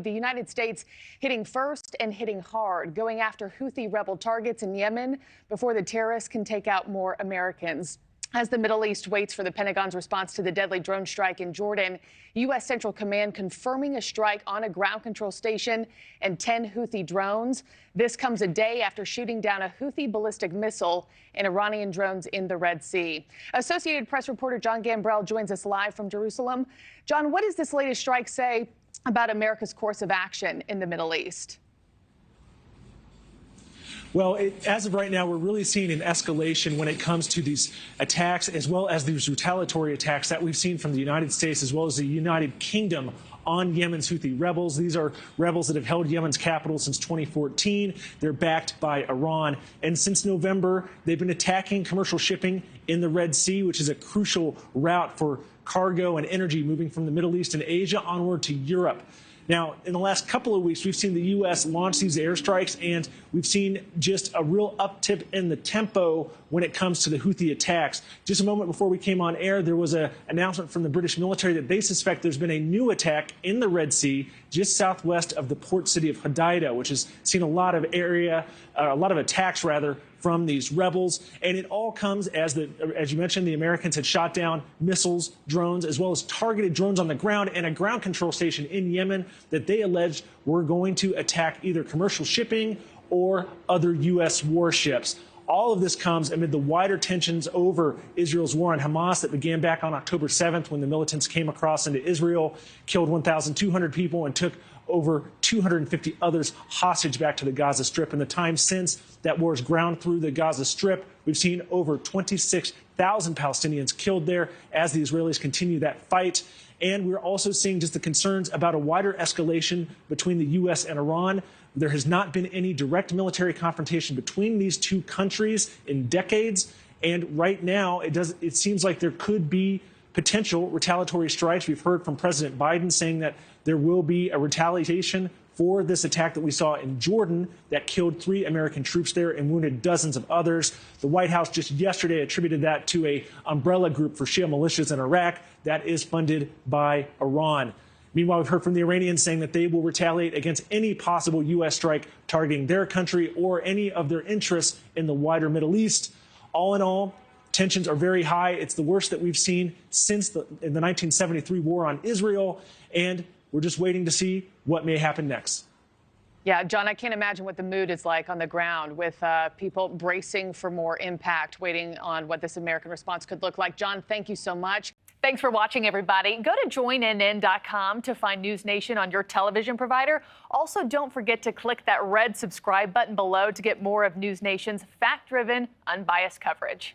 the United States hitting first and hitting hard, going after Houthi rebel targets in Yemen before the terrorists can take out more Americans. As the Middle East waits for the Pentagon's response to the deadly drone strike in Jordan, U.S. Central Command confirming a strike on a ground control station and 10 Houthi drones. This comes a day after shooting down a Houthi ballistic missile and Iranian drones in the Red Sea. Associated Press reporter John Gambrell joins us live from Jerusalem. John, what does this latest strike say about America's course of action in the Middle East? Well, as of right now, we're really seeing an escalation when it comes to these attacks, as well as these retaliatory attacks that we've seen from the United States as well as the United Kingdom on Yemen's Houthi rebels. These are rebels that have held Yemen's capital since 2014. They're backed by Iran. And since November, they've been attacking commercial shipping in the Red Sea, which is a crucial route for cargo and energy moving from the Middle East and Asia onward to Europe. Now, in the last couple of weeks, we've seen the U.S. launch these airstrikes, and we've seen just a real uptick in the tempo when it comes to the Houthi attacks. Just a moment before we came on air, there was an announcement from the British military that they suspect there's been a new attack in the Red Sea just southwest of the port city of Hodeidah, which has seen a lot of attacks from these rebels. And it all comes as you mentioned, the Americans had shot down missiles, drones, as well as targeted drones on the ground and a ground control station in Yemen that they alleged were going to attack either commercial shipping or other U.S. warships. All of this comes amid the wider tensions over Israel's war on Hamas that began back on October 7th when the militants came across into Israel, killed 1,200 people, and took over 250 others hostage back to the Gaza Strip. In the time since that war has ground through the Gaza Strip, we've seen over 26,000 Palestinians killed there as the Israelis continue that fight. And we're also seeing just the concerns about a wider escalation between the U.S. and Iran. There has not been any direct military confrontation between these two countries in decades. And right now, it seems like there could be potential retaliatory strikes. We've heard from President Biden saying that there will be a retaliation for this attack that we saw in Jordan that killed 3 American troops there and wounded dozens of others. The White House just yesterday attributed that to an umbrella group for Shia militias in Iraq that is funded by Iran. Meanwhile, we've heard from the Iranians saying that they will retaliate against any possible U.S. strike targeting their country or any of their interests in the wider Middle East. All in all, tensions are very high. It's the worst that we've seen since in the 1973 war on Israel, and we're just waiting to see what may happen next. Yeah, John, I can't imagine what the mood is like on the ground with people bracing for more impact, waiting on what this American response could look like. John, thank you so much. Thanks for watching, everybody. Go to joinnn.com to find NewsNation on your television provider. Also, don't forget to click that red subscribe button below to get more of NewsNation's fact-driven, unbiased coverage.